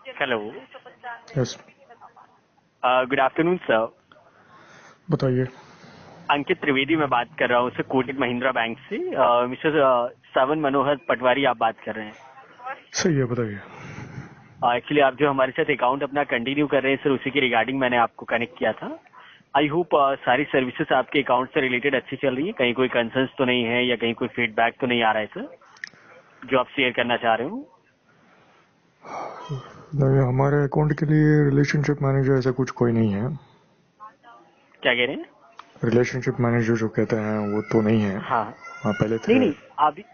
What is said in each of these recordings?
Hello. Yes, good afternoon sir. बताइए। अंकित त्रिवेदी मैं बात कर रहा हूँ सर, कोटक महिंद्रा बैंक से। मिस्टर सावन मनोहर पटवारी आप बात कर रहे हैं। सही है, बताइए। एक्चुअली आप जो हमारे साथ अकाउंट अपना कंटिन्यू कर रहे हैं सर, उसी के रिगार्डिंग मैंने आपको कनेक्ट किया था। आई होप सारी सर्विसेज आपके अकाउंट से रिलेटेड अच्छी चल रही है, कहीं कोई कंसर्न्स तो नहीं है या कहीं कोई फीडबैक तो नहीं आ रहा है सर जो आप शेयर करना चाह रहे हो? नहीं, हमारे अकाउंट के लिए रिलेशनशिप मैनेजर ऐसा कुछ कोई नहीं है। क्या कह रहे हैं? रिलेशनशिप मैनेजर जो कहते हैं वो तो नहीं है। हाँ। हाँ, पहले नहीं थे। नहीं, अभी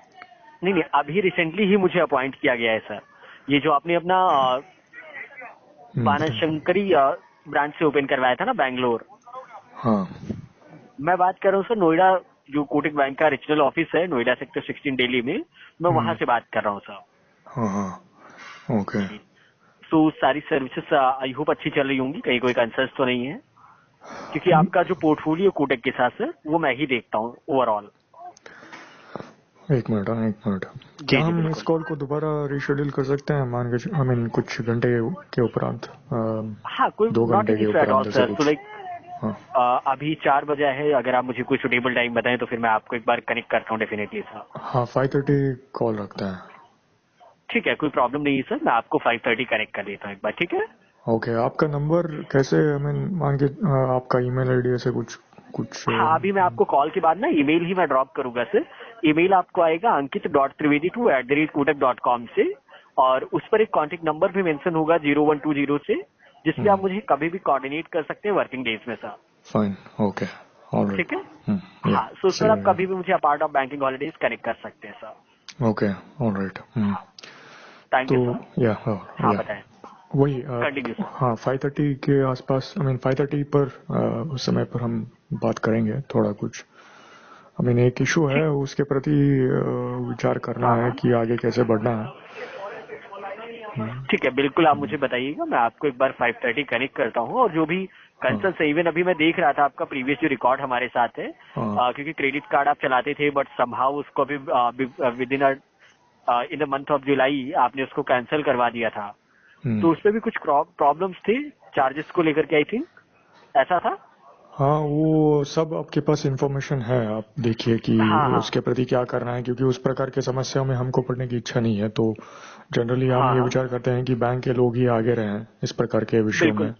नहीं नहीं, अभी रिसेंटली ही मुझे अपॉइंट किया गया है सर। ये जो आपने अपना बानाशंकरी ब्रांच से ओपन करवाया था ना बेंगलोर, हाँ। मैं बात कर रहा हूँ सर नोएडा, जो कोटक बैंक का रीजनल ऑफिस है नोएडा सेक्टर 16 दिल्ली में, मैं वहां से बात कर रहा हूँ सर। हाँ हाँ, ओके। जी। तो सारी सर्विसेज आई होप अच्छी चल रही होंगी, कहीं कोई कंसर्न्स तो नहीं है? क्योंकि आपका जो पोर्टफोलियो कोटक के साथ सर वो मैं ही देखता हूँ ओवरऑल। एक मिनट, हाँ, एक मिनट। क्या जी जी हम इस बिल्कुल। कॉल को दोबारा रिशेड्यूल कर सकते हैं? मान के आई मीन कुछ घंटे के उपरांत, हाँ, कोई 2 नॉट घंटे एन के इशू एट ऑल उपरांत ऐसा सर। तो कुछ। लाइक हाँ, अभी 4 बजे है, अगर आप मुझे कोई सुटेबल टाइम बताएं तो फिर मैं आपको एक बार कनेक्ट करता हूँ डेफिनेटली सर। हाँ, 5:30 कॉल रखते हैं। ठीक है, कोई प्रॉब्लम नहीं है सर, मैं आपको 5:30 कनेक्ट कर देता हूँ एक बार, ठीक है? ओके, आपका नंबर कैसे, आई मीन मान के आपका ईमेल आईडी ऐसे कुछ कुछ हाँ, अभी मैं आपको कॉल के बाद ना ईमेल ही मैं ड्रॉप करूंगा सर। ईमेल आपको आएगा ankit.trivedi2@kotak.com से, और उस पर एक कॉन्टेक्ट नंबर भी मेंशन होगा 0120 से, जिसपे आप मुझे कभी भी कोऑर्डिनेट कर सकते हैं वर्किंग डेज में सर। Fine, okay, alright. ठीक है? या, हाँ, सो सर सही आप रहेगा। कभी भी मुझे apart of banking holidays connect कर सकते हैं सर। Okay, alright. हाँ, थैंक तो यू सर। या, हाँ या बताएं। वही कंटिन्यू सर। हाँ, 5:30 के आसपास, आई मीन 5:30 पर उस समय पर हम बात करेंगे थोड़ा कुछ। आई मीन एक इशू है, ठीक। उसके प्रति विचार करना हाँ है हाँ, कि आगे कैसे बढ़ना है। ठीक है, बिल्कुल आप मुझे बताइएगा, मैं आपको एक बार 5:30 कनेक्ट करता हूँ। और जो भी हाँ कंसर्न है, इवन अभी मैं देख रहा था आपका प्रीवियस जो रिकॉर्ड हमारे साथ है, हाँ। क्योंकि क्रेडिट कार्ड आप चलाते थे बट समहाउ उसको अभी with in the month of July आपने उसको कैंसिल करवा दिया था। हम्म। तो उसमें भी कुछ प्रॉब्लम्स थी चार्जेस को लेकर के, आई थिंक ऐसा था। हाँ, वो सब आपके पास इंफॉर्मेशन है, आप देखिए कि हाँ हाँ उसके प्रति क्या करना है, क्योंकि उस प्रकार की समस्याओं में हमको पड़ने की इच्छा नहीं है। तो जनरली हम हाँ ये हाँ विचार करते हैं कि बैंक के लोग ही आगे रहें इस प्रकार के विषयों में। बिल्कुल।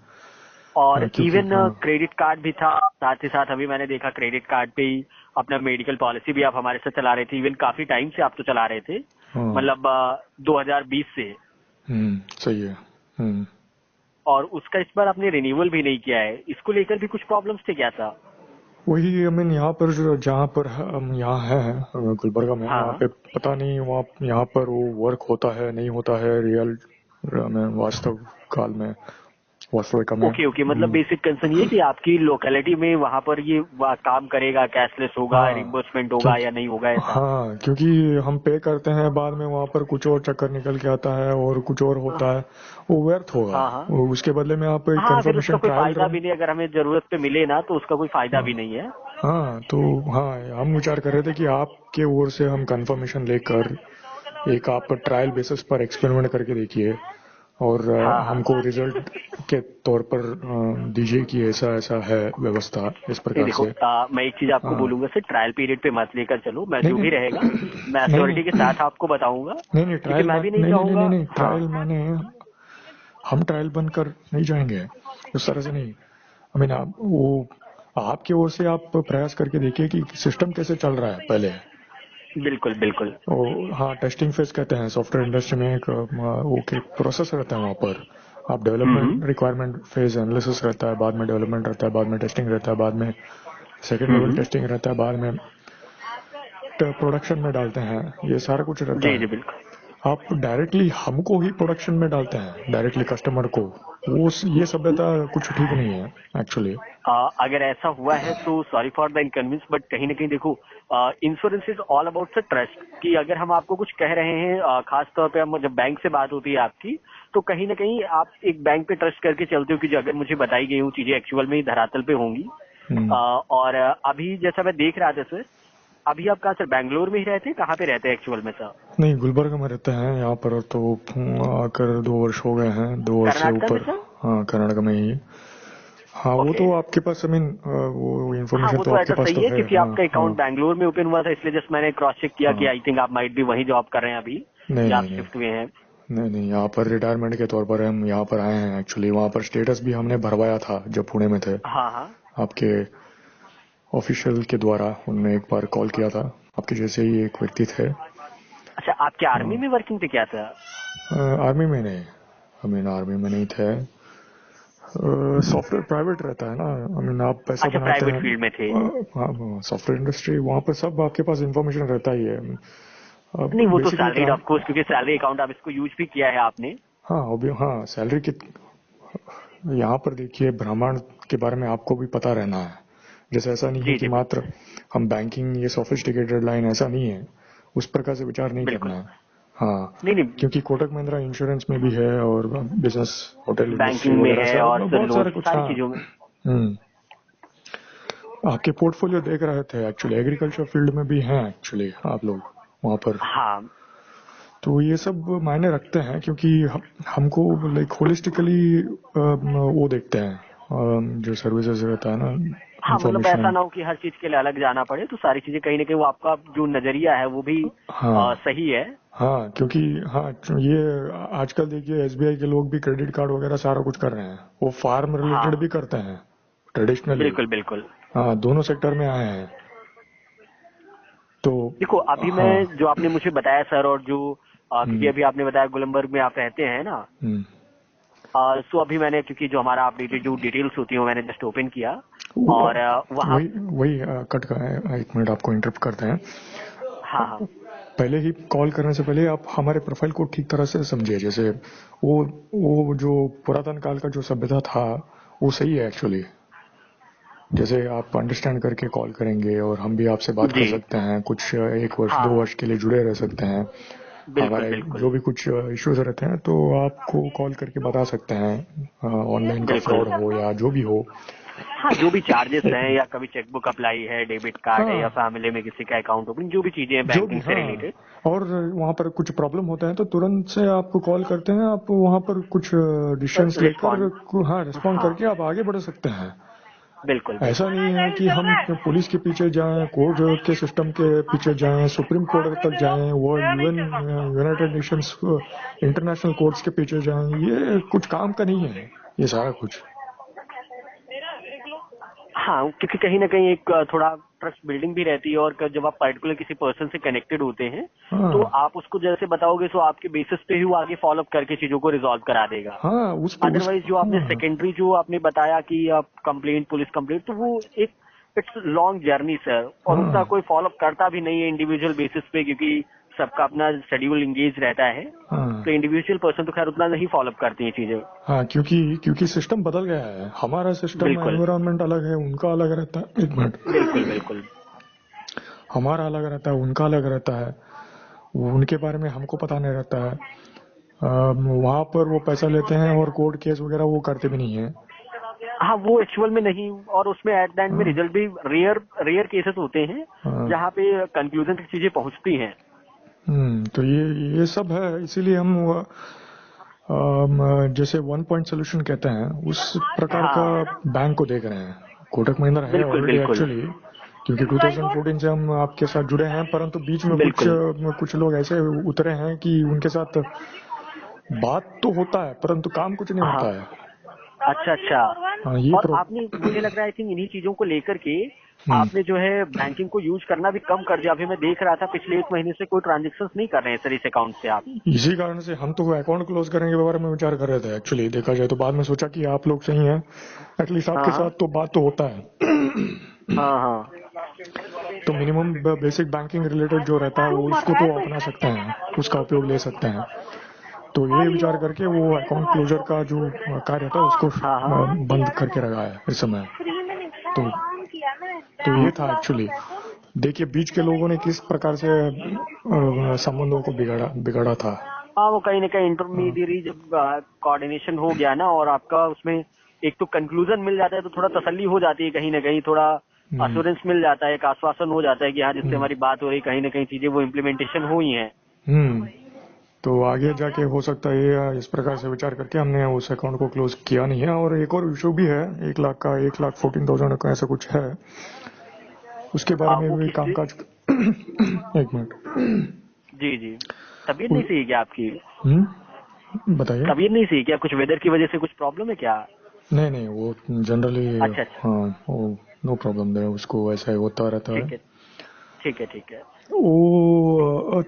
और क्योंकि इवन हाँ क्रेडिट कार्ड भी था साथ ही साथ। अभी मैंने देखा क्रेडिट कार्ड पे ही अपना मेडिकल पॉलिसी भी आप हमारे साथ चला रहे थे, इवन काफी टाइम से आप तो चला रहे थे, हाँ। मतलब 2020 से। सही है। और उसका इस बार आपने रिन्यूअल भी नहीं किया है, इसको लेकर भी कुछ प्रॉब्लम्स थे क्या था? वही, आई मीन यहाँ पर जहाँ पर हम यहाँ हैं, गुलबर्गा में, हाँ वहाँ हाँ। पे पता नहीं, वहाँ यहाँ पर वो वर्क होता है नहीं होता है, रियल में, वास्तव काल में, वास्तविकता में। ओके ओके, मतलब बेसिक कंसर्न ये कि आपकी लोकेलिटी में वहां पर ये काम करेगा, कैशलेस होगा, हाँ, रिम्बर्समेंट होगा क्योंकि या नहीं होगा ऐसा? हाँ, क्योंकि हम पे करते हैं, बाद में वहाँ पर कुछ और चक्कर निकल के आता है और कुछ और होता है, वो व्यर्थ होगा। हाँ हाँ उसके बदले में आप एक हाँ, फिर उसका कंफर्मेशन कोई ट्रायल फायदा रन। भी नहीं, अगर हमें जरूरत पे मिले ना तो उसका कोई फायदा भी नहीं है। हाँ, तो हाँ, हम विचार कर रहे थे कि आपके ओर से हम कंफर्मेशन लेकर एक आप ट्रायल बेसिस पर एक्सपेरिमेंट करके देखिए, और हाँ हाँ। हमको रिजल्ट के तौर पर दीजिए कि ऐसा ऐसा है व्यवस्था इस नहीं प्रकार देखो, से। मैं एक चीज आपको हाँ, बोलूंगा सर, ट्रायल पीरियड पे मत लेकर चलो, मैं नहीं जो नहीं भी रहेगा मैं नहीं अश्योरिटी के नहीं साथ आपको बताऊंगा, नहीं नहीं, क्योंकि ट्रायल मैं मान भी नहीं नहीं नहीं नहीं चाहूंगा। नहीं नहीं, हाँ ट्रायल माने हम ट्रायल बनकर नहीं जाएंगे, उस तरह से नहीं। आई मीन आप वो आपकी ओर से आप प्रयास करके देखिए कि सिस्टम कैसे चल रहा है पहले। बिल्कुल बिल्कुल। हाँ, टेस्टिंग फेज कहते हैं सॉफ्टवेयर इंडस्ट्री में, एक वो प्रोसेस रहता है वहाँ पर। आप हम्म। डेवलपमेंट रिक्वायरमेंट फेज एनालिसिस रहता है, बाद में डेवलपमेंट रहता है, बाद में टेस्टिंग रहता है, बाद में सेकंड लेवल हम्म। टेस्टिंग रहता है, बाद में प्रोडक्शन में डालते हैं, ये सारा कुछ रहता जी है। जी बिल्कुल। आप डायरेक्टली हमको ही प्रोडक्शन में डालते हैं, डायरेक्टली कस्टमर को, वो ये सभ्यता कुछ ठीक नहीं है एक्चुअली। अगर ऐसा हुआ है तो sorry for the inconvenience, but कहीं ना कहीं देखो, insurance is all about the trust. कि अगर हम आपको कुछ कह रहे हैं, खास तौर पे हम जब बैंक से बात होती है आपकी, तो कहीं ना कहीं आप एक बैंक पे ट्रस्ट करके चलते हो कि जो अगर मुझे बताई गई हूँ चीजें एक्चुअल में ही धरातल पे होंगी। और अभी जैसा मैं देख रहा था सर, अभी आप कहाँ सर, बैंगलोर में ही रहते हैं, कहाँ पे रहते हैं एक्चुअल में सर? नहीं, गुलबर्गा में रहते हैं। यहाँ पर तो आकर 2 वर्ष हो गए हैं, 2 वर्ष से कर्नाटका में ऊपर। सर? हाँ, कर्नाटक में ही। हाँ, वो ओके। तो आपके पास वो हाँ, इन्फॉर्मेशन वो तो तो आपके ऐसा पास सही तो है है। क्योंकि हाँ आपका हाँ अकाउंट बैंगलोर में ओपन हुआ था, इसलिए जस्ट मैंने क्रॉस चेक किया कि हाँ। आई थिंक आप माइट भी वहीं जॉब कर रहे हैं अभी, नहीं या आप नहीं नहीं शिफ्ट हुए हैं। नहीं नहीं, यहाँ पर रिटायरमेंट के तौर पर हम यहाँ पर आए हैं एक्चुअली। वहाँ पर स्टेटस भी हमने भरवाया था जब पुणे में थे। हाँ हाँ। आपके ऑफिशियल के द्वारा उन्होंने एक बार कॉल किया था। आपके जैसे ही एक व्यक्ति थे। अच्छा, आपके आर्मी में वर्किंग पे क्या था? आर्मी में नहीं, आर्मी में नहीं थे। सॉफ्टवेयर प्राइवेट रहता है ना, आप पैसा अच्छा, बनाते प्राइवेट हैं। फील्ड में थे। हाँ, सॉफ्टवेयर इंडस्ट्री, वहाँ पर सब आपके पास इंफॉर्मेशन रहता ही है। नहीं, वो तो बेसिकली सैलरीड ऑफ कोर्स, क्योंकि सैलरी अकाउंट आप इसको यूज भी किया है आपने। हाँ, हाँ, सैलरी की। यहाँ पर देखिए, ब्राह्मण के बारे में आपको भी पता रहना है। जैसे ऐसा नहीं है जी कि जी, मात्र हम बैंकिंग, ये सोफिस्टिकेटेड लाइन, ऐसा नहीं है। उस प्रकार से विचार नहीं बिल्कुल। करना है। हाँ, नहीं नहीं, क्योंकि कोटक महिंद्रा इंश्योरेंस में भी है, और बिजनेस, होटल इंडस्ट्री बैंकिंग में वगैरह है से और फिर बहुत लोन, सारे कुछ। सारी हाँ। चीजों में। हम्म। आपके पोर्टफोलियो देख रहे थे एक्चुअली, एग्रीकल्चर फील्ड में भी हैं एक्चुअली आप लोग वहाँ पर। हाँ तो ये सब मायने रखते हैं, क्योंकि हमको लाइक होलिस्टिकली वो देखते हैं, जो सर्विसेज रहता है ना, हाँ, मतलब ऐसा इंफॉर्मेशन। ना हो कि हर चीज के लिए अलग जाना पड़े, तो सारी चीजें कहीं ना कहीं वो आपका जो नजरिया है वो भी हाँ सही है। हाँ, क्योंकि हाँ, ये आजकल देखिए एसबीआई के लोग भी क्रेडिट कार्ड वगैरह सारा कुछ कर रहे हैं। वो फार्म रिलेटेड हाँ भी करते हैं ट्रेडिशनली। बिल्कुल बिल्कुल। हाँ, दोनों सेक्टर में आए हैं। तो देखो, अभी हाँ। मैं जो आपने मुझे बताया सर, और जो क्योंकि हम्म अभी आपने बताया गुलमर्ग में आप रहते हैं ना, हम्म। सो अभी मैंने, क्योंकि जो हमारा अपडेटेड जो डिटेल्स होती है वो मैंने जस्ट ओपन किया, और वहाँ। वही वही कट का है, 1 मिनट आपको इंटरप्ट करते हैं। हाँ हाँ। पहले ही कॉल करने से पहले आप हमारे प्रोफाइल को ठीक तरह से समझिए। जैसे वो जो पुरातन काल का जो सभ्यता था, वो सही है एक्चुअली। जैसे आप अंडरस्टैंड करके कॉल करेंगे, और हम भी आपसे बात कर जी सकते हैं, कुछ 1 वर्ष 2 वर्ष हाँ, के लिए जुड़े रह सकते हैं। बिल्कुल हमारे बिल्कुल जो भी कुछ इश्यूज रहते हैं, तो आपको कॉल करके बता सकते हैं, ऑनलाइन का बिल्कुल। फ्रॉड हो या जो भी हो। हाँ, जो भी चार्जेस हैं, या कभी चेकबुक अप्लाई है, डेबिट कार्ड है, या हाँ, फैमिली में किसी का अकाउंट ओपनिंग, जो भी चीजें हैं जो भी। बैंकिंग से हाँ, रिलेटेड। और वहाँ पर कुछ प्रॉब्लम होता है तो तुरंत से आपको कॉल करते हैं। आप वहाँ पर कुछ डिसीजंस लेकर, रिस्पॉन्ड। हाँ, रिस्पॉन्ड हाँ करके आप आगे बढ़ सकते हैं। बिल्कुल ऐसा बिल्कुल। नहीं है कि हम पुलिस के पीछे जाएं, कोर्ट के सिस्टम के पीछे जाएं, सुप्रीम कोर्ट तक जाएं, world UN, United Nations, international courts के पीछे जाएं। ये कुछ काम का नहीं है ये सारा कुछ। हाँ, क्योंकि कहीं ना कहीं एक थोड़ा ट्रस्ट बिल्डिंग भी रहती है, और जब आप पर्टिकुलर किसी पर्सन से कनेक्टेड होते हैं, तो हाँ आप उसको जैसे बताओगे, तो आपके बेसिस पे ही वो आगे फॉलो अप करके चीजों को रिजॉल्व करा देगा। हाँ, उस अदरवाइज जो आपने हाँ सेकेंडरी जो आपने बताया कि आप कंप्लेंट, पुलिस कंप्लेंट, तो वो एक इट्स लॉन्ग जर्नी सर, और उतना हाँ कोई फॉलो अप करता भी नहीं है इंडिविजुअल बेसिस पे, क्योंकि सबका अपना शेड्यूल इंगेज रहता है। हाँ तो इंडिविजुअल पर्सन तो खैर उतना नहीं फॉलो अप करती है चीजें। हाँ, क्योंकि सिस्टम बदल गया है। हमारा सिस्टम, बिल्कुल एनवायरनमेंट अलग है, उनका अलग रहता है। 1 मिनट। बिल्कुल बिल्कुल। हमारा अलग रहता है, उनका अलग रहता है। उनके बारे में हमको पता नहीं रहता है। वहां पर वो पैसा लेते हैं, और कोर्ट केस वगैरह वो करते भी नहीं है। हाँ, वो एक्चुअल में नहीं, और उसमें एट द एंड में हाँ रिजल्ट भी रेयर रेयर केसेस होते हैं हाँ। जहाँ पे कंक्लूजन तक चीजें पहुंचती हैं। तो ये सब है, इसीलिए हम जैसे 1 पॉइंट सोल्यूशन कहते हैं, उस प्रकार का हाँ बैंक को देख रहे हैं। कोटक महिंद्रा है बिल्कुल ऑलरेडी बिल्कुल। एक्चुअली, क्योंकि 2014 से हम आपके साथ जुड़े हैं, परंतु बीच में कुछ बिल्कुल। कुछ लोग ऐसे उतरे हैं कि उनके साथ बात तो होता है, परंतु काम कुछ नहीं हाँ, होता है। अच्छा अच्छा। हाँ, ये और आपने, मुझे लग रहा है आई थिंक इन्हीं चीजों को लेकर के हम्म, आपने जो है बैंकिंग को यूज करना भी कम कर दिया। अभी मैं देख रहा था पिछले 1 महीने से कोई ट्रांजेक्शन नहीं कर रहे हैं सर इस अकाउंट से आप। इसी कारण से हम तो अकाउंट क्लोज करने के बारे में विचार कर रहे थे एक्चुअली, देखा जाए तो। बाद में सोचा कि आप लोग सही हैं, एटलीस्ट हाँ आपके हाँ साथ तो बात तो होता है। हाँ हाँ। तो मिनिमम बेसिक बैंकिंग रिलेटेड जो रहता है, वो उसको तो अपना सकते हैं, उसका उपयोग ले सकते हैं। तो ये विचार करके वो अकाउंट क्लोजर का जो कार्य था, उसको हाँ हाँ। बंद करके रखा है इस समय। तो ये था एक्चुअली। देखिए, बीच के लोगों ने किस प्रकार से संबंधों को बिगाड़ा था। हाँ, वो कहीं ना कहीं हाँ, इंटरमीडियरी जब कोऑर्डिनेशन हो गया ना, और आपका उसमें एक तो कंक्लूजन मिल जाता है, तो थोड़ा तसल्ली हो जाती है, कहीं ना कहीं थोड़ा हम्म, अश्योरेंस मिल जाता है, एक आश्वासन हो जाता है कि हाँ, जिससे हम्म, हमारी बात हो रही, कहीं ना कहीं चीजें वो इम्प्लीमेंटेशन हुई हैं। तो आगे जाके हो सकता है ये इस प्रकार से विचार करके हमने उस अकाउंट को क्लोज किया नहीं है। और एक और इशू भी है, 1 लाख का, 1,14,000 का ऐसा कुछ है, उसके बारे में वो भी किससे? कामकाज। एक मिनट। जी जी। तबीयत नहीं सही है क्या आपकी? बताइए। तबीयत नहीं सही क्या? कुछ वेदर की वजह से कुछ प्रॉब्लम है क्या? नहीं नहीं, वो जनरली, अच्छा अच्छा। हाँ, वो नो प्रॉब्लम है, उसको ऐसा ही होता रहता है। ठीक है ठीक है ठीक है।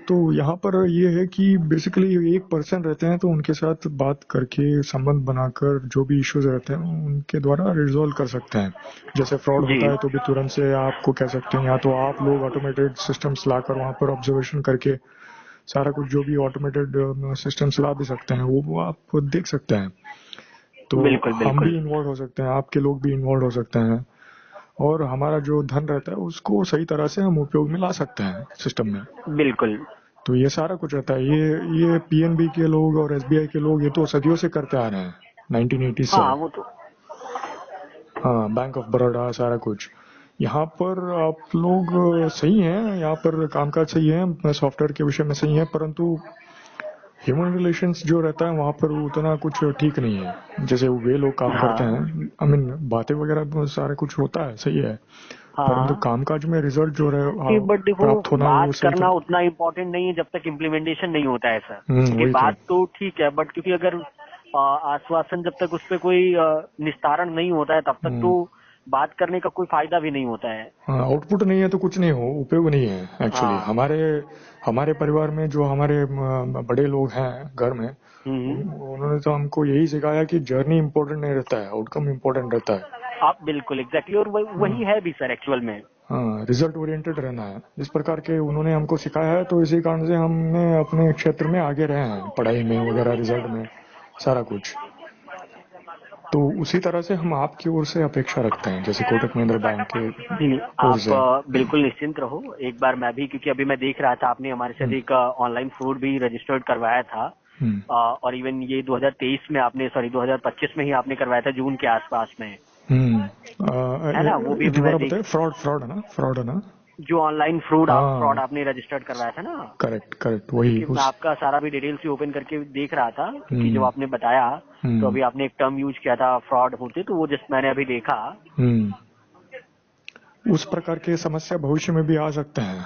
तो यहाँ पर ये है कि बेसिकली एक पर्सन रहते हैं, तो उनके साथ बात करके, संबंध बनाकर, जो भी इश्यूज रहते हैं उनके द्वारा रिजॉल्व कर सकते हैं। जैसे फ्रॉड जी होता है तो भी तुरंत से आपको कह सकते हैं, या तो आप लोग ऑटोमेटेड सिस्टम्स लाकर वहाँ पर ऑब्जर्वेशन करके सारा कुछ, जो भी ऑटोमेटेड सिस्टम्स ला भी सकते हैं, वो आप देख सकते हैं। तो बिल्कुल हम बिल्कुल। भी इन्वॉल्व हो सकते हैं, आपके लोग भी इन्वॉल्व हो सकते हैं, और हमारा जो धन रहता है उसको सही तरह से हम उपयोग में ला सकते हैं सिस्टम में। बिल्कुल। तो ये सारा कुछ रहता है। ये पीएनबी के लोग और एसबीआई के लोग ये तो सदियों से करते आ रहे हैं, 1980 से। हाँ वो तो। हाँ, बैंक ऑफ बड़ौदा, सारा कुछ। यहाँ पर आप लोग सही हैं, यहाँ पर कामकाज सही है, सॉफ्टवेयर के विषय में सही है, परंतु ह्यूमन रिलेशंस जो रहता है वहाँ पर उतना कुछ ठीक नहीं है। जैसे वे लोग काम करते हाँ हैं, आई मीन बातें वगैरह सारा कुछ होता है, सही है, परंतु हाँ। कामकाज में रिजल्ट जो नहीं बट देखो, प्राप्त होना है वो बात सही करना तरह। उतना इम्पोर्टेंट नहीं है जब तक इम्प्लीमेंटेशन नहीं होता है सर। क्योंकि वही तो। बात तो ठीक है, बट क्योंकि अगर आश्वासन, जब तक उस पर कोई निस्तारण नहीं होता है तब तक तो हम्म, बात करने का कोई फायदा भी नहीं होता है। हाँ, आउटपुट नहीं है तो कुछ नहीं हो, उपयोग नहीं है एक्चुअली। हाँ। हमारे हमारे परिवार में जो हमारे बड़े लोग हैं घर में, हम्म। उन्होंने तो हमको यही सिखाया कि जर्नी इम्पोर्टेंट नहीं रहता है, आउटकम इम्पोर्टेंट रहता है। आप बिल्कुल एग्जैक्टली, और हाँ, वही है भी सर एक्चुअल में। हाँ, रिजल्ट ओरिएंटेड रहना है, इस प्रकार के उन्होंने हमको सिखाया है। तो इसी कारण से हमने अपने क्षेत्र में आगे रहे हैं, पढ़ाई में वगैरह, रिजल्ट में, सारा कुछ। तो उसी तरह से हम आपकी ओर से अपेक्षा रखते हैं, जैसे कोटक महिंद्रा बैंक के नहीं नहीं, ओर आप से। बिल्कुल निश्चिंत रहो। एक बार मैं भी, क्योंकि अभी मैं देख रहा था आपने हमारे साथ हम्म, एक ऑनलाइन फ्रॉड भी रजिस्टर्ड करवाया था। हम्म, और इवन ये 2023 में आपने, सॉरी 2025 में ही आपने करवाया था, जून के आसपास में। है ना? वो भी अभी मैं दोबारा देख, बताए, फ्रॉड फ्रॉड है ना? जो ऑनलाइन फ्रॉड फ्रॉड हाँ, आपने रजिस्टर्ड करवाया था ना। करेक्ट करेक्ट, वही क्योंकि मैं उस। आपका सारा भी डिटेल्स ही ओपन करके देख रहा था, क्योंकि जब हम्म, आपने बताया तो हम्म, अभी आपने एक टर्म यूज किया था फ्रॉड होते, तो वो जस्ट मैंने अभी देखा। हम्म। उस प्रकार के समस्या भविष्य में भी आ सकते हैं।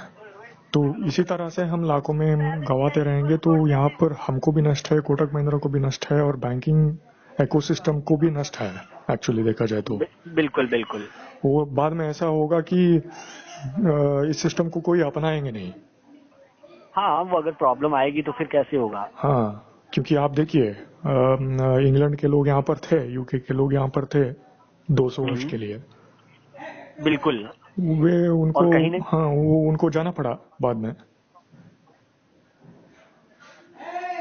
तो इसी तरह से हम लाखों में गवाते रहेंगे, तो यहाँ पर हमको भी नष्ट है, कोटक महिंद्रा को भी नष्ट है, और बैंकिंग इकोसिस्टम को भी नष्ट है एक्चुअली देखा जाए तो। बिल्कुल बिल्कुल। वो बाद में ऐसा होगा कि इस सिस्टम को कोई अपनाएंगे नहीं। हाँ, वो अगर प्रॉब्लम आएगी तो फिर कैसे होगा? हाँ, क्योंकि आप देखिए, इंग्लैंड के लोग यहाँ पर थे, यूके के लोग यहाँ पर थे 200 वर्ष हम्म। के लिए। बिल्कुल। वे उनको, और कहीं नहीं। हाँ, वो उनको जाना पड़ा बाद में।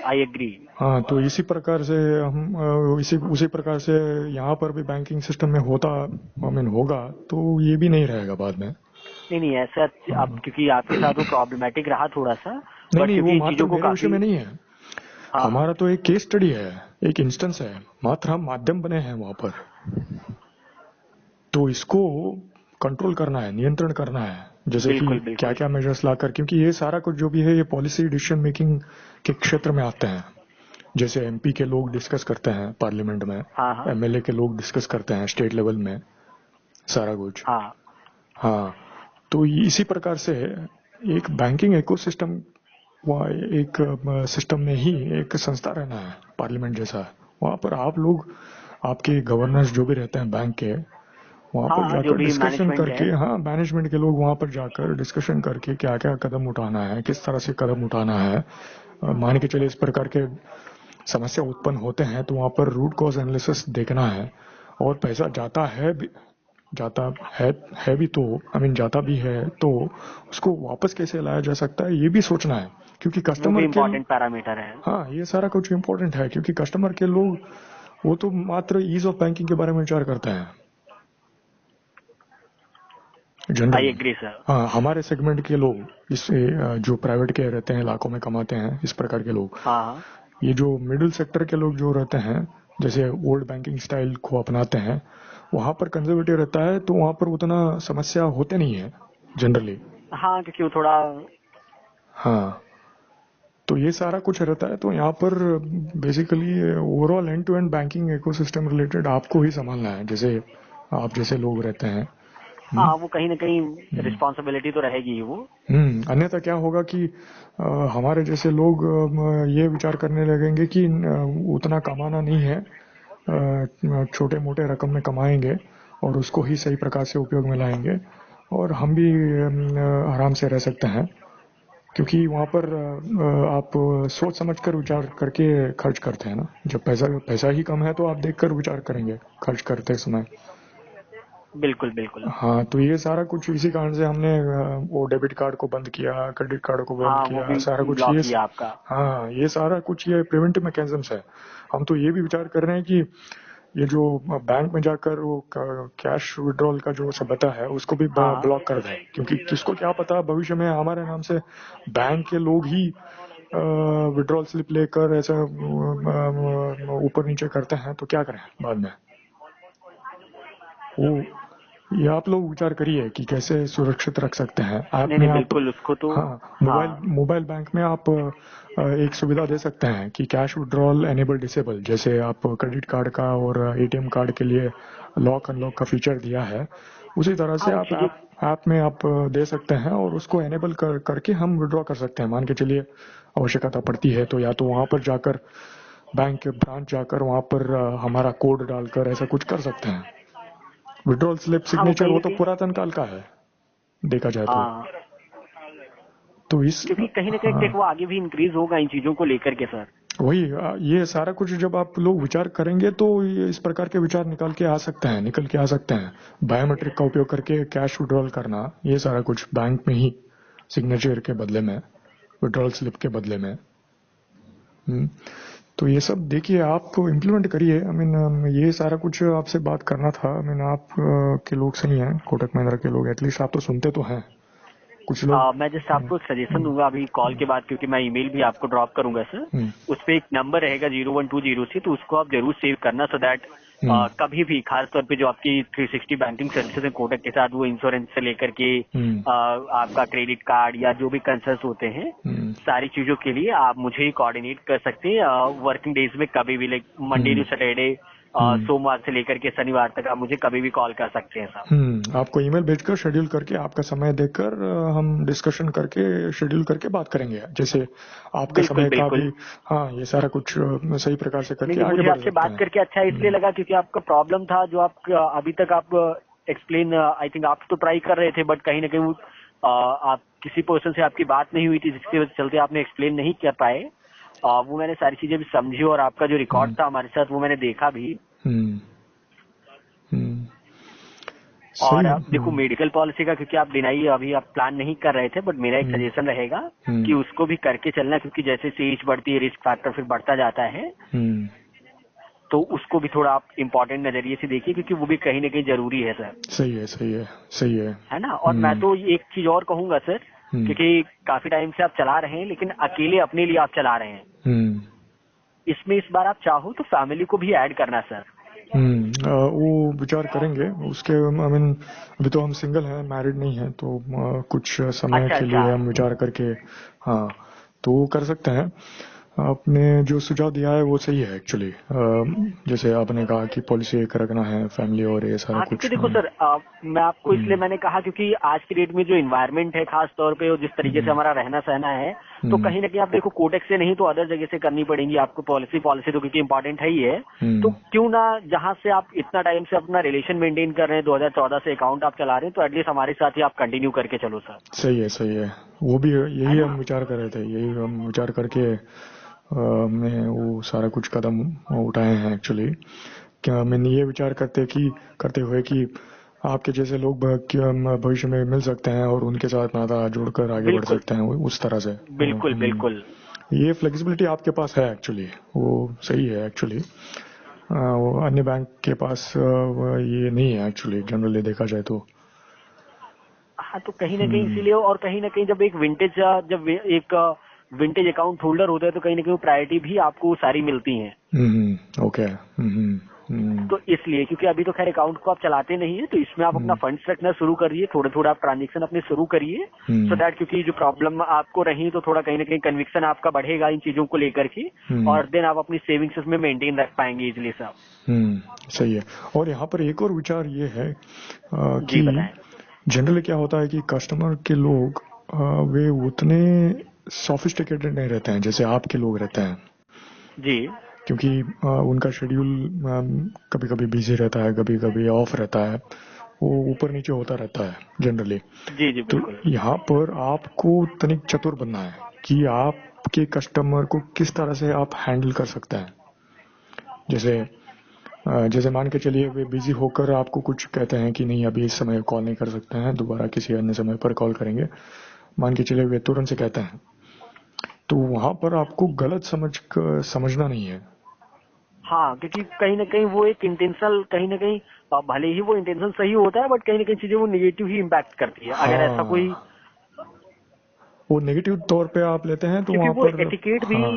I agree. हाँ, तो इसी प्रकार से हम इसी उसी प्रकार से यहाँ पर भी बैंकिंग सिस्टम में होता, आई मीन होगा, तो ये भी नहीं रहेगा बाद में। नहीं नहीं, ऐसा अब हाँ। क्योंकि आपके साथ वो प्रॉब्लमेटिक रहा थोड़ा सा, नहीं बट नहीं, वो क्योंकि इन मात्र चीजों को मेरे विषय काफी। में नहीं है, हाँ हाँ। हमारा तो एक केस स्टडी है, एक इंस्टेंस है, मात्र हम माध्यम बने हैं वहां पर। तो इसको कंट्रोल करना है, नियंत्रण करना है, जैसे कि बिल्कुल क्या बिल्कुल। क्या मेजर्स लाकर, क्योंकि ये सारा कुछ जो भी है ये पॉलिसी डिसीजन मेकिंग के क्षेत्र में आते हैं। जैसे एमपी के लोग डिस्कस करते हैं पार्लियामेंट में, हाँ हाँ एमएलए के लोग डिस्कस करते हैं स्टेट लेवल में, सारा कुछ। हाँ। हाँ, तो इसी प्रकार से एक बैंकिंग इकोसिस्टम, वहाँ एक सिस्टम में ही एक संस्था रहना है, पार्लियामेंट जैसा। वहाँ पर आप लोग, आपके गवर्नर्स जो भी रहते हैं बैंक के, वहाँ पर हाँ जो जाकर भी डिस्कशन मैनेजमेंट करके, है। हाँ, मैनेजमेंट के लोग वहाँ पर जाकर डिस्कशन करके क्या क्या कदम उठाना है, किस तरह से कदम उठाना है। मान के चलिए इस प्रकार के समस्या उत्पन्न होते हैं तो वहाँ पर रूट कॉज एनालिसिस देखना है। और पैसा जाता है भी, जाता है भी, तो आई मीन जाता भी है तो उसको वापस कैसे लाया जा सकता है ये भी सोचना है, क्योंकि वो भी कस्टमर के। इम्पोर्टेंट पैरामीटर है। हाँ, ये सारा कुछ इम्पोर्टेंट है, क्योंकि कस्टमर के लोग वो तो मात्र ईज ऑफ बैंकिंग के बारे में विचार करते हैं आई जनरली। Agree sir. हाँ, हमारे सेगमेंट के लोग, इससे जो प्राइवेट के रहते हैं, लाखों में कमाते हैं, इस प्रकार के लोग, हाँ हाँ। ये जो मिडिल सेक्टर के लोग जो रहते हैं, जैसे ओल्ड बैंकिंग स्टाइल को अपनाते हैं, वहां पर कंजर्वेटिव रहता है, तो वहां पर उतना समस्या होते नहीं है जनरली। हाँ क्योंकि वो थोड़ा। हाँ, तो ये सारा कुछ रहता है। तो यहाँ पर basically overall end to end banking ecosystem related आपको ही संभालना है, जैसे आप जैसे लोग रहते हैं। हाँ, वो कहीं ना कहीं रिस्पॉन्सिबिलिटी तो रहेगी ही वो। अन्यथा क्या होगा कि हमारे जैसे लोग ये विचार करने लगेंगे कि उतना कमाना नहीं है, छोटे मोटे रकम में कमाएंगे और उसको ही सही प्रकार से उपयोग में लाएंगे और हम भी आराम से रह सकते हैं। क्योंकि वहाँ पर आप सोच समझ कर विचार करके खर्च करते हैं ना। जब पैसा ही कम है तो आप देखकर विचार करेंगे खर्च करते समय। बिल्कुल बिल्कुल। हाँ, तो ये सारा कुछ इसी कारण से हमने वो डेबिट कार्ड को बंद किया, क्रेडिट कार्ड को बंद हाँ, वो किया, भी सारा कुछ ब्लॉक ये। किया आपका। हाँ, ये सारा कुछ ये प्रिवेंटिव मैकेनिज्म्स है। हम तो ये भी विचार कर रहे हैं कि ये जो बैंक में जाकर वो कैश विड्रॉल का जो सभ्यता है उसको भी हाँ ब्लॉक कर दें। क्योंकि किसको क्या पता भविष्य में हमारे नाम से बैंक के लोग ही विड्रॉल स्लिप लेकर ऐसा ऊपर नीचे करते हैं तो क्या करें बाद में। वो ये आप लोग विचार करिए कि कैसे सुरक्षित रख सकते हैं। ऐप नहीं में नहीं, आप, बिल्कुल उसको तो। हाँ, हाँ मोबाइल बैंक में आप एक सुविधा दे सकते हैं कि कैश विड्रॉल एनेबल डिसेबल। जैसे आप क्रेडिट कार्ड का और एटीएम कार्ड के लिए लॉक अनलॉक का फीचर दिया है, उसी तरह हाँ, से वो आप चीजें। ऐप में आप दे सकते हैं और उसको एनेबल करके हम विड्रॉ कर सकते हैं। मान के चलिए आवश्यकता पड़ती है तो या तो वहां पर जाकर बैंक के ब्रांच जाकर वहां पर हमारा कोड डालकर ऐसा कुछ कर सकते हैं। विड्रॉल स्लिप हाँ, वो सिग्नेचर कहीं वो ना तो कहीं। पुरातन काल का है देखा जाए हाँ, तो इस, क्योंकि कहीं ना कहीं हाँ, देखो आगे भी इंक्रीज होगा इन चीजों को लेकर के सर। वही ये सारा कुछ जब आप लोग विचार करेंगे तो ये इस प्रकार के विचार निकल के आ सकते हैं। बायोमेट्रिक का उपयोग करके कैश विड्रॉल करना, ये सारा कुछ बैंक में ही सिग्नेचर के बदले में, विड्रॉल स्लिप के बदले में। तो ये सब देखिए आप इम्प्लीमेंट करिए। आई मीन ये सारा कुछ आपसे बात करना था। आई मीन आप के लोग सही हैं, कोटक महिंद्रा के लोग, एटलीस्ट आप तो सुनते तो हैं कुछ लोग। मैं जस्ट आपको एक सजेशन दूंगा अभी कॉल के बाद, क्योंकि मैं ईमेल भी आपको ड्रॉप करूंगा सर। हम्म, उस पे एक नंबर रहेगा 0120 से, तो उसको आप जरूर सेव करना सो दैट हम्म, कभी भी खास तौर पे जो आपकी 360 बैंकिंग सर्विसेज है कोटक के साथ, वो इंश्योरेंस से लेकर के हम्म, आपका क्रेडिट कार्ड या जो भी कंसर्न्स होते हैं, हम्म, सारी चीजों के लिए आप मुझे ही कोऑर्डिनेट कर सकते हैं वर्किंग डेज में कभी भी, लाइक मंडे टू सैटरडे, हम्म, सोमवार से लेकर के शनिवार तक आप मुझे कभी भी कॉल कर सकते हैं साहब। आपको ईमेल भेजकर शेड्यूल करके आपका समय देकर हम डिस्कशन करके शेड्यूल करके बात करेंगे। जैसे आपके बिल्कुल समय का बिल्कुल। भी, हाँ, ये सारा कुछ सही प्रकार से नहीं करके नहीं, आगे मुझे बढ़ आपसे सकते बात हैं। करके अच्छा इसलिए लगा क्योंकि आपका प्रॉब्लम था जो आप अभी तक आप एक्सप्लेन, आई थिंक आप तो ट्राई कर रहे थे, बट कहीं ना कहीं वो आप किसी पर्सन से आपकी बात नहीं हुई थी जिसके चलते आपने एक्सप्लेन नहीं कर पाए। वो मैंने सारी चीजें भी समझी और आपका जो रिकॉर्ड हम्म, था हमारे साथ वो मैंने देखा भी। हम्म, हम्म, और सही है। आप देखो मेडिकल पॉलिसी का, क्योंकि आप डिनाई अभी आप प्लान नहीं कर रहे थे, बट मेरा एक हम्म, सजेशन रहेगा हम्म, कि उसको भी करके चलना, क्योंकि जैसे से एज बढ़ती है रिस्क फैक्टर फिर बढ़ता जाता है। हम्म, तो उसको भी थोड़ा आप इम्पोर्टेंट नजरिए से देखिए, क्योंकि वो भी कहीं ना कहीं जरूरी है सर। सही है, सही है, सही है। है ना। और मैं तो एक चीज और कहूंगा सर, हम्म, क्योंकि काफी टाइम से आप चला रहे हैं लेकिन अकेले अपने लिए आप चला रहे हैं, हम्म, इसमें इस बार आप चाहो तो फैमिली को भी ऐड करना सर। वो विचार करेंगे उसके। आई मीन अभी तो हम सिंगल हैं, मैरिड नहीं है, तो कुछ समय अच्छा के अच्छा। लिए हम विचार करके, हाँ, तो वो कर सकते हैं। आपने जो सुझाव दिया है वो सही है एक्चुअली। जैसे आपने कहा कि पॉलिसी एक रखना है फैमिली और ये सारा हाँ, क्योंकि कुछ। देखो सर मैं आपको हम्म, इसलिए मैंने कहा क्योंकि आज की डेट में जो इन्वायरमेंट है खास तौर पे और जिस तरीके से हम्म, हमारा रहना सहना है, तो हम्म, कहीं ना कहीं आप देखो कोटेक से नहीं तो अदर जगह से करनी पड़ेगी आपको पॉलिसी। पॉलिसी तो क्योंकि इम्पोर्टेंट है ही है, तो हम्म, क्यों ना जहां से आप इतना टाइम से अपना रिलेशन मेंटेन कर रहे हैं, 2014 से अकाउंट आप चला रहे हैं, तो एटलीस्ट हमारे साथ ही आप कंटिन्यू करके चलो सर। सही है, सही है। वो भी है यही ना। हम विचार कर रहे थे, यही हम विचार करके हमने वो सारा कुछ कदम उठाए हैं एक्चुअली। क्या मैंने ये विचार करते हुए कि आपके जैसे लोग भविष्य में मिल सकते हैं और उनके साथ नाता जोड़कर आगे बढ़ बिल्कुल सकते हैं उस तरह से। बिल्कुल बिल्कुल। ये फ्लेक्सिबिलिटी आपके पास है एक्चुअली, वो सही है एक्चुअली। वो अन्य बैंक के पास ये नहीं है एक्चुअली, जनरली देखा जाए तो। हाँ, तो कहीं ना कहीं हम्म, इसीलिए, और कहीं ना कहीं जब एक एक विंटेज अकाउंट होल्डर होता है तो कहीं ना कहीं प्रायोरिटी भी आपको सारी मिलती है। ओके, तो इसलिए, क्योंकि अभी तो खैर अकाउंट को आप चलाते नहीं है, तो इसमें आप अपना फंड्स रखना शुरू करिए, थोड़े थोड़ा आप ट्रांजेक्शन अपने शुरू करिए, सो दैट क्योंकि जो प्रॉब्लम आपको रही तो थोड़ा कहीं ना कहीं कन्विक्शन आपका बढ़ेगा इन चीजों को लेकर के, और देन आप अपनी सेविंग्स में मेंटेन रख पाएंगे इजिली साहब। सही है। और यहाँ पर एक और विचार ये है जी कि बताएं। जनरली क्या होता है कि कस्टमर के लोग वे उतने सोफिस्टिकेटेड नहीं रहते हैं जैसे आपके लोग रहते हैं जी क्योंकि उनका शेड्यूल कभी कभी बिजी रहता है, कभी कभी ऑफ रहता है, वो ऊपर नीचे होता रहता है जनरली। जी जी तो बिल्कुल। यहाँ पर आपको तनिक चतुर बनना है कि आपके कस्टमर को किस तरह से आप हैंडल कर सकते हैं। जैसे मान के चलिए वे बिजी होकर आपको कुछ कहते हैं कि नहीं अभी इस समय कॉल नहीं कर सकते हैं, दोबारा किसी अन्य समय पर कॉल करेंगे, मान के चलिए वे तुरंत से कहते हैं, तो वहां पर आपको गलत समझना नहीं है। हाँ, क्योंकि कहीं ना कहीं वो एक इंटेंशनल, कहीं ना कहीं भले ही वो इंटेंशन सही होता है, बट कहीं ना कहीं चीजें वो निगेटिव ही इम्पैक्ट करती है अगर ऐसा कोई, हाँ, वो नेगेटिव तौर पे आप लेते हैं तो क्योंकि वहां वो पर एटिकेट भी, हाँ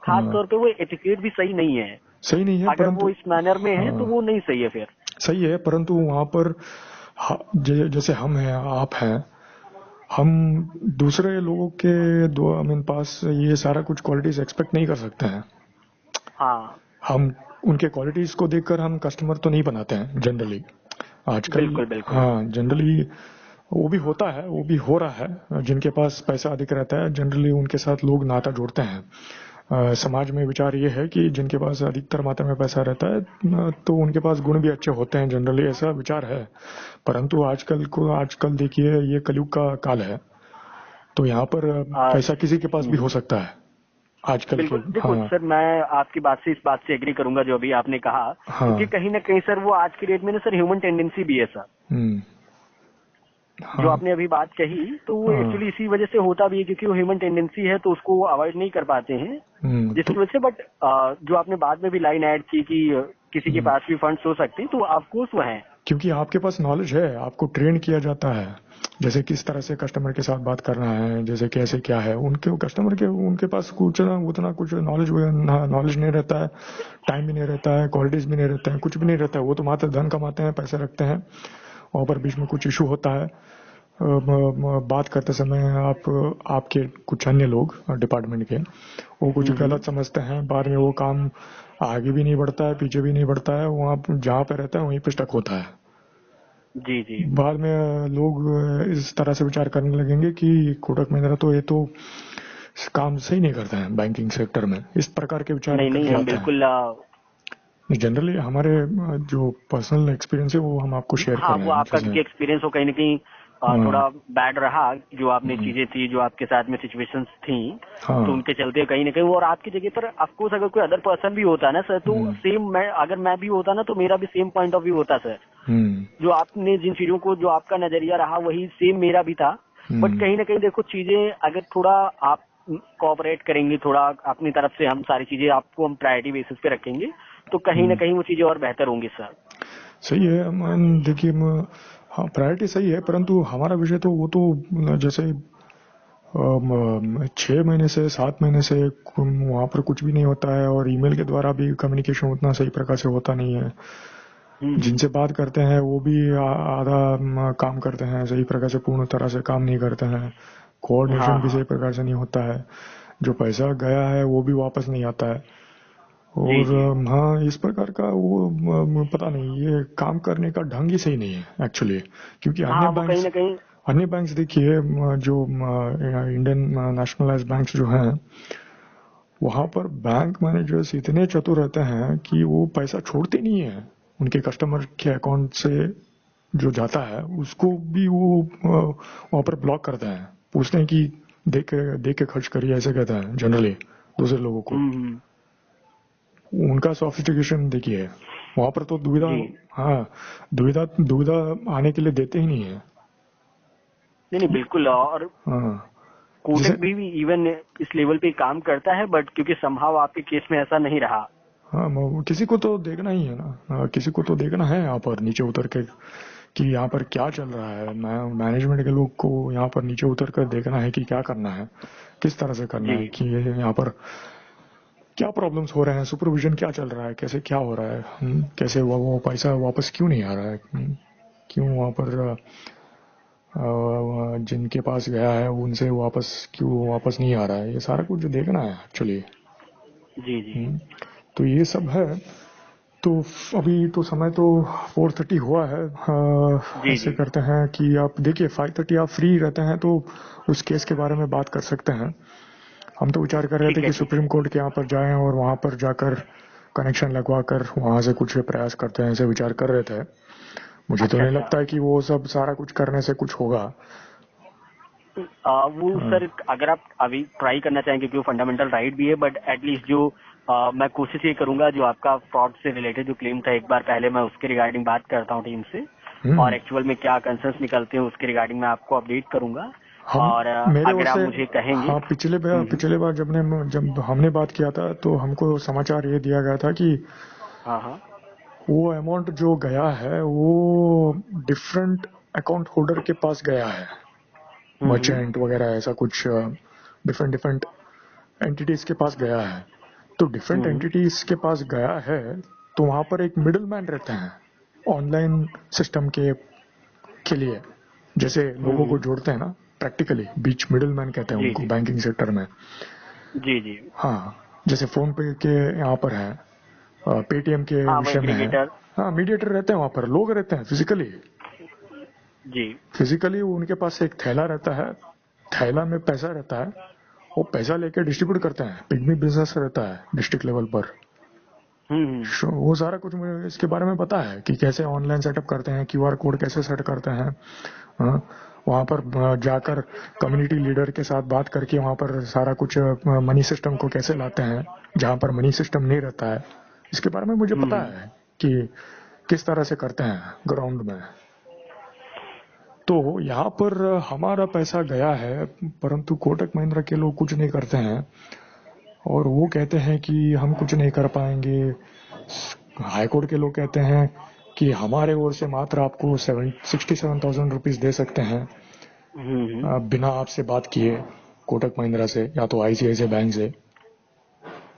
खास हाँ तौर पे वो एटिकेट भी सही नहीं है। सही नहीं है, अगर वो परंतु इस मैनर में है तो हाँ वो नहीं सही है फिर। सही है, परंतु वहां पर जैसे हम हैं, आप हैं, हम दूसरे लोगों के दो आई मीन पास ये सारा कुछ क्वालिटीज एक्सपेक्ट नहीं कर सकते हैं। हाँ हम उनके क्वालिटीज को देखकर हम कस्टमर तो नहीं बनाते हैं जनरली आजकल। बिल्कुल बिल्कुल। हाँ जनरली वो भी होता है, वो भी हो रहा है, जिनके पास पैसा अधिक रहता है जनरली उनके साथ लोग नाता जोड़ते हैं। समाज में विचार ये है कि जिनके पास अधिकतर मात्रा में पैसा रहता है तो उनके पास गुण भी अच्छे होते हैं, जनरली ऐसा विचार है। परंतु आजकल देखिए ये कलयुग का काल है, तो यहाँ पर पैसा किसी के पास भी हो सकता है आजकल के। बिल्कुल। देखो हाँ सर, मैं आपकी बात से इस बात से एग्री करूंगा जो अभी आपने कहा, क्योंकि हाँ कहीं ना कहीं सर वो आज की डेट में ना सर ह्यूमन टेंडेंसी भी है सर। जो हाँ आपने अभी बात कही तो वो हाँ एक्चुअली इसी वजह से होता भी है, क्योंकि वो ह्यूमन टेंडेंसी है तो उसको अवॉइड नहीं कर पाते हैं, तो जिसकी वजह से। बट जो आपने बाद में भी लाइन ऐड की कि किसी के पास भी फंड्स हो सकते हैं, तो ऑफकोर्स वो हैं। क्योंकि आपके पास नॉलेज है, आपको ट्रेन किया जाता है जैसे किस तरह से कस्टमर के साथ बात करना है, जैसे कैसे क्या है, उनके कस्टमर के उनके पास कुछ उतना कुछ नॉलेज नहीं रहता है, टाइम भी नहीं रहता है, क्वालिटीज भी नहीं रहता है, कुछ भी नहीं रहता है। वो तो मात्र धन कमाते हैं, पैसे रखते हैं, और पर बीच में कुछ इशू होता है बात करते समय आपके कुछ अन्य लोग डिपार्टमेंट के वो कुछ गलत समझते हैं, बाद में वो काम आगे भी नहीं बढ़ता है, पीछे भी नहीं बढ़ता है, वहाँ जहाँ पे रहता है वहीं पे स्टक होता है। जी जी। बाद में लोग इस तरह से विचार करने लगेंगे कि कोटक महिंद्रा तो ये तो काम सही नहीं करते हैं बैंकिंग सेक्टर में, इस प्रकार के विचार नहीं नहीं, करके हम आते हैं। बिल्कुल जनरली हमारे जो पर्सनल एक्सपीरियंस है वो हम आपको शेयर हाँ, कर रहे वो हैं आपका जैसे। क्योंकि एक्सपीरियंस हो कहीं ना कहीं थोड़ा बैड रहा, जो आपने चीजें थी, जो आपके साथ में सिचुएशंस थी, तो हाँ उनके चलते कहीं ना कहीं वो, और आपकी जगह पर ऑफकोर्स अगर कोई अदर पर्सन भी होता ना सर, तो सेम अगर मैं भी होता ना तो मेरा भी सेम पॉइंट ऑफ व्यू होता सर। जो आपने जिन चीजों को, जो आपका नजरिया रहा वही सेम मेरा भी था। बट कहीं ना कहीं देखो चीजें अगर थोड़ा आप कोऑपरेट करेंगे, थोड़ा अपनी तरफ से हम सारी चीजें आपको हम प्रायोरिटी बेसिस पे रखेंगे, तो कहीं ना कहीं वो चीजें और बेहतर होंगी सर। सही है। देखिए हाँ प्रायोरिटी सही है, परंतु हमारा विषय तो वो तो जैसे 6 महीने से 7 महीने से वहां पर कुछ भी नहीं होता है, और ईमेल के द्वारा भी कम्युनिकेशन उतना सही प्रकार से होता नहीं है। जिनसे बात करते हैं वो भी आधा काम करते हैं सही प्रकार से, पूर्ण तरह से काम नहीं करते हैं, कोऑर्डिनेशन हाँ भी हाँ। सही प्रकार से नहीं होता है, जो पैसा गया है वो भी वापस नहीं आता है। जी और जी। हाँ इस प्रकार का वो पता नहीं, ये काम करने का ढंग ही सही नहीं है एक्चुअली। क्योंकि हाँ, वो कहीं ना कहीं अन्य बैंक्स देखिए जो इंडियन नेशनलाइज्ड बैंक्स जो हैं, वहां पर बैंक मैनेजर्स इतने चतुर रहते हैं कि वो पैसा छोड़ते नहीं है, उनके कस्टमर के अकाउंट से जो जाता है उसको भी वो वहां पर ब्लॉक करते हैं, पूछते हैं कि देख के खर्च करिए, ऐसे कहते हैं जनरली दूसरे लोगों को। उनका सोफिस्टिकेशन देखिए, वहां पर तो दुविधा, जी। हाँ दुविधा दुविधा आने के लिए देते ही नहीं है। नहीं नहीं बिल्कुल। और हाँ जैसे कोटक भी इवन इस लेवल पे काम करता है, बट क्योंकि संभव आपके केस में ऐसा नहीं रहा। हाँ किसी को तो देखना ही है ना, किसी को तो देखना है यहाँ पर नीचे उतर के कि यहाँ पर क्या चल रहा है। मैनेजमेंट के लोग को यहाँ पर नीचे उतर कर देखना है कि क्या करना है, किस तरह से करना जी है, कि यहाँ पर क्या प्रॉब्लम्स हो रहे हैं, सुपरविजन क्या चल रहा है, कैसे क्या हो रहा है, कैसे वो पैसा वापस क्यों नहीं आ रहा है, क्यों वहाँ पर जिनके पास गया है उनसे वापस क्यों वापस नहीं आ रहा है, ये सारा कुछ जो देखना है एक्चुअली। जी जी तो ये सब है। तो अभी तो समय तो 4:30 हुआ है। जी ऐसे जी। करते हैं कि आप देखिए 5:30 आप फ्री रहते हैं तो उस केस के बारे में बात कर सकते हैं। हम तो विचार कर रहे थे ठीक है कि ठीक है। सुप्रीम कोर्ट के यहाँ पर जाएं और वहां पर जाकर कनेक्शन लगवा कर वहां से कुछ प्रयास करते हैं, ऐसे विचार कर रहे थे। मुझे तो अच्छा नहीं अच्छा। लगता है कि वो सब सारा कुछ करने से कुछ होगा। वो हाँ। सर अगर आप अभी ट्राई करना चाहें, क्योंकि वो फंडामेंटल राइट भी है, बट एटलीस्ट जो मैं कोशिश ये करूंगा, जो आपका फ्रॉड से रिलेटेड जो क्लेम था, एक बार पहले मैं उसके रिगार्डिंग बात करता हूँ टीम से, और हम्म। एक्चुअल में क्या कंसर्न्स निकलते हैं उसके रिगार्डिंग मैं आपको अपडेट करूंगा। हम और मेरे ओर अगर आप से मुझे कहेंगे। हाँ, पिछले बार जब हमने बात किया था तो हमको समाचार ये दिया गया था कि हाँ हाँ। वो अमाउंट जो गया है वो डिफरेंट अकाउंट होल्डर के पास गया है, हम्म। मर्चेंट वगैरह ऐसा कुछ डिफरेंट डिफरेंट एंटिटीज के पास गया है। तो डिफरेंट हम्म। एंटिटीज के पास गया है तो वहां पर एक मिडिल मैन रहते हैं ऑनलाइन सिस्टम के लिए, जैसे लोगों को हम्म। जोड़ते हैं ना, प्रैक्टिकली बीच मिडिल मैन कहते हैं जी उनको जी बैंकिंग सेक्टर में। जी जी। हाँ, जैसे फोन पे के यहाँ पर है, पेटीएम के हाँ, वो विषय में है। एग्रीगेटर। हाँ, मीडिएटर रहते हैं वहां पर, लोग रहते हैं फिजिकली। जी। फिजिकली उनके पास एक थैला रहता है, थैला में पैसा रहता है, वो पैसा लेके डिस्ट्रीब्यूट करते हैं, पिग्मी बिजनेस रहता है डिस्ट्रिक्ट लेवल पर। हम्म। वो सारा कुछ मुझे इसके बारे में पता है कि कैसे ऑनलाइन सेटअप करते हैं, क्यूआर कोड कैसे सेट करते हैं। हाँ, वहां पर जाकर कम्युनिटी लीडर के साथ बात करके वहां पर सारा कुछ मनी सिस्टम को कैसे लाते हैं जहां पर मनी सिस्टम नहीं रहता है, इसके बारे में मुझे पता हम्म। है कि किस तरह से करते हैं ग्राउंड में। तो यहाँ पर हमारा पैसा गया है परंतु कोटक महिंद्रा के लोग कुछ नहीं करते हैं और वो कहते हैं कि हम कुछ नहीं कर पाएंगे। हाईकोर्ट के लोग कहते हैं कि हमारे ओर से मात्र आपको 67,000 रुपीज दे सकते हैं हम्म। बिना आपसे बात किए, कोटक महिंद्रा से या तो आईसीआईसीआई बैंक से।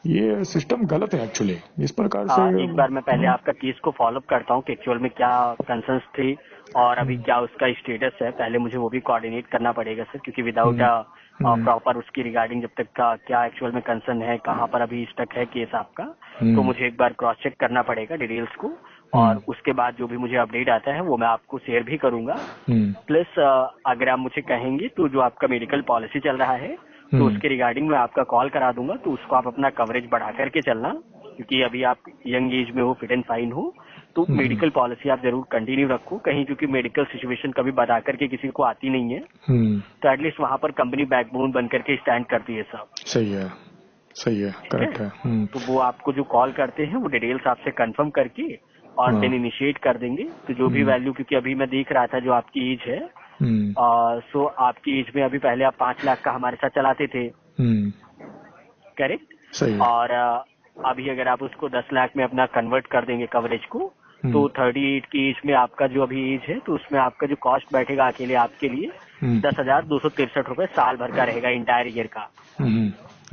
ये सिस्टम गलत है एक्चुअली, इस प्रकार से। एक बार मैं पहले आपका केस को फॉलो अप करता हूँ कि एक्चुअल में क्या कंसर्न्स थे और अभी हम्म, क्या उसका स्टेटस है। पहले मुझे वो भी कोऑर्डिनेट करना पड़ेगा सर, क्योंकि विदाउट हम्म, हम्म, प्रॉपर उसकी रिगार्डिंग जब तक का क्या एक्चुअल में कंसर्न है, कहाँ पर अभी स्टक है केस आपका, तो हम्म, मुझे एक बार क्रॉस चेक करना पड़ेगा डिटेल्स को। हम्म, और उसके बाद जो भी मुझे अपडेट आता है वो मैं आपको शेयर भी करूंगा। हम्म, प्लस अगर आप मुझे कहेंगे तो जो आपका मेडिकल पॉलिसी चल रहा है, तो हम्म, उसके रिगार्डिंग मैं आपका कॉल करा दूंगा, तो उसको आप अपना कवरेज बढ़ा करके चलना, क्योंकि अभी आप यंग एज में हो, फिट एंड फाइन हो, तो हम्म, मेडिकल पॉलिसी आप जरूर कंटिन्यू रखो कहीं, क्योंकि मेडिकल सिचुएशन कभी बता करके किसी को आती नहीं है। हम्म, तो एटलीस्ट वहां पर कंपनी बैकबोन बन करके स्टैंड करती है सब। सही है, सही है, ठीक है। करेक्ट है। तो वो आपको जो कॉल करते हैं वो डिटेल्स आपसे कंफर्म करके और हाँ, देन इनिशिएट कर देंगे। तो जो भी हम्म, वैल्यू, क्योंकि अभी मैं देख रहा था जो आपकी एज है, हम्म, सो आपकी एज में अभी पहले आप 5 लाख का हमारे साथ चलाते थे, हम्म, करेक्ट। सही है। और अभी अगर आप उसको 10 लाख में अपना कन्वर्ट कर देंगे कवरेज को, हम्म, तो 38 की एज में आपका जो अभी एज है, तो उसमें आपका जो कॉस्ट बैठेगा अकेले आपके लिए हम्म, 10,263 रुपए साल भर का रहेगा, इंटायर ईयर का।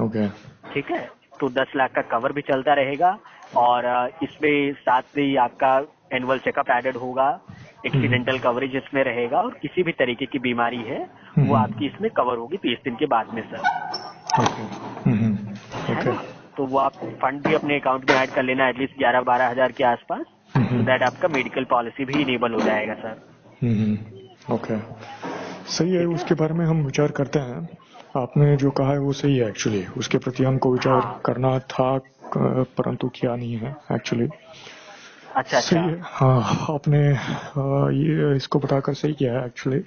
ओके। ठीक है। तो 10 लाख का कवर भी चलता रहेगा, और इसमें साथ में ही आपका एनुअल चेकअप एडेड होगा, हम्म, एक्सीडेंटल कवरेज इसमें रहेगा, और किसी भी तरीके की बीमारी है वो हम्म, आपकी इसमें कवर होगी 30 दिन के बाद में सर। ओके। है ओके। ना। तो वो आप फंड भी अपने अकाउंट में ऐड कर लेना एटलीस्ट 11-12 हजार के आसपास, तो दैट आपका मेडिकल पॉलिसी भी इनेबल हो जाएगा सर। ओके, सही है, ठीक है। उसके बारे में हम विचार करते हैं। आपने जो कहा है वो सही है एक्चुअली, उसके प्रति हमको विचार हाँ। करना था परंतु किया नहीं है एक्चुअली। अच्छा सही अच्छा। है। हाँ, आपने ये इसको बताकर सही किया है एक्चुअली।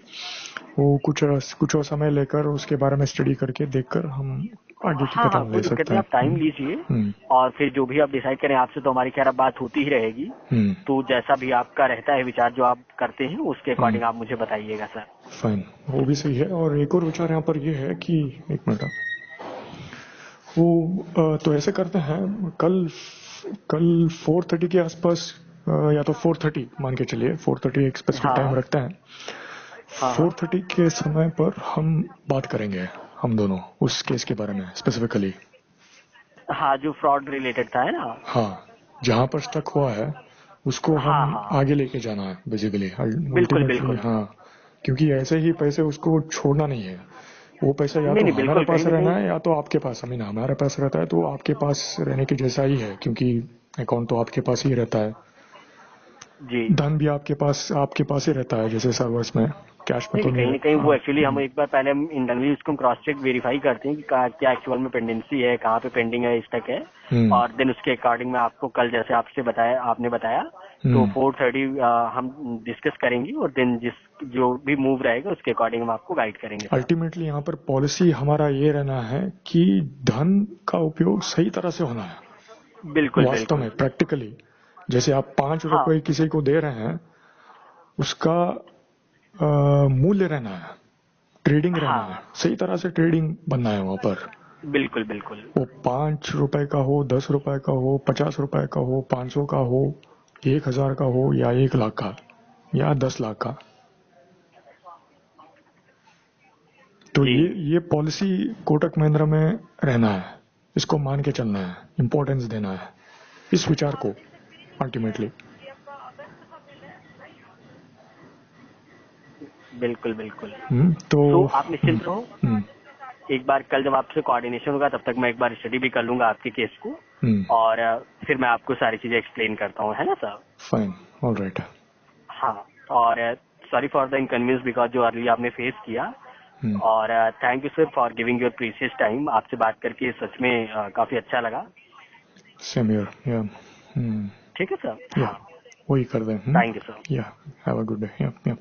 वो कुछ और समय लेकर उसके बारे में स्टडी करके देखकर हम आगे की हाँ हाँ, कदम ले कोई दिक्कत सकते नहीं, हैं। आप टाइम लीजिए। हम्म, और फिर जो भी आप डिसाइड करें, आपसे तो हमारी खैर अब बात होती ही रहेगी। हम्म, तो जैसा भी आपका रहता है विचार जो आप करते हैं, उसके हम्म, अकॉर्डिंग आप मुझे बताइएगा सर। फाइन, वो भी सही है। और एक और विचार यहाँ पर ये है कि एक मिनट, वो तो ऐसे करते हैं, कल कल 4:30 के आसपास या तो 4:30 मान के चलिए, 4:30 एक स्पेसिफिक टाइम हाँ रखते हैं। हाँ हाँ। 4:30 के समय पर हम बात करेंगे, हम दोनों उस केस के बारे में स्पेसिफिकली। हाँ, जो फ्रॉड रिलेटेड था, है ना? हाँ, जहाँ पर स्टक हुआ है उसको हाँ हम हाँ, आगे लेके जाना है बेसिकली बिल्कुल अल्टीमेटली। बिल्कुल। हाँ, क्योंकि ऐसे ही पैसे उसको छोड़ना नहीं है। वो पैसा या नहीं तो नहीं, हमारे बिल्कुल, कहीं पास ना रहना कहीं। है या तो आपके पास। हमारे पास रहता है तो आपके पास रहने के जैसा ही है, क्योंकि अकाउंट तो आपके पास ही रहता है। जी। धन भी आपके पास ही रहता है, जैसे सर्वर्स में कैश में नहीं तो नहीं, नहीं कहीं ना रहता। कहीं वो हाँ। एक्चुअली हम एक बार पहले हम इंटरनली उसको क्रॉस चेक वेरीफाई करते हैं कि क्या एक्चुअल में पेंडेंसी है, कहाँ पे पेंडिंग है, इस तक है। हम्म। और देन उसके अकॉर्डिंग में आपको कल जैसे आपने बताया तो हम्म। 4:30 हम डिस्कस करेंगे, और देन जो भी मूव रहेगा उसके अकॉर्डिंग हम आपको गाइड करेंगे सर। अल्टीमेटली यहाँ पर पॉलिसी हमारा ये रहना है कि धन का उपयोग सही तरह से होना है, बिल्कुल वास्तव बिल्कुल। में प्रैक्टिकली। जैसे आप हाँ ₹5 किसी को दे रहे हैं, उसका मूल्य रहना है, ट्रेडिंग रहना है, हाँ, सही तरह से ट्रेडिंग बनना है वहां पर। बिल्कुल बिल्कुल। वो ₹5 का हो, ₹10 का हो, ₹50 का हो, 500 का हो, 1,000 का हो, या 1,00,000 का, या 10 लाख का। तो जी ये पॉलिसी कोटक महिंद्रा में रहना है। इसको मान के चलना है, इंपॉर्टेंस देना है इस विचार को अल्टीमेटली। बिल्कुल बिल्कुल। तो सो आप हम्म, निश्चिंत रहो। हम्म, एक बार कल जब आपसे कोऑर्डिनेशन होगा तब तक मैं एक बार स्टडी भी कर लूंगा आपके केस को, हम्म, और फिर मैं आपको सारी चीजें एक्सप्लेन करता हूँ, है ना सर? Fine, all right. हाँ। और sorry for the inconvenience because जो अर्ली आपने फेस किया। हम्म, और thank you sir for giving your precious time. आपसे बात करके सच में काफी अच्छा लगा। सेम हियर, या। ठीक है सर, या, हाँ। वही कर दें। Thank you sir. या, हैव अ गुड डे। या।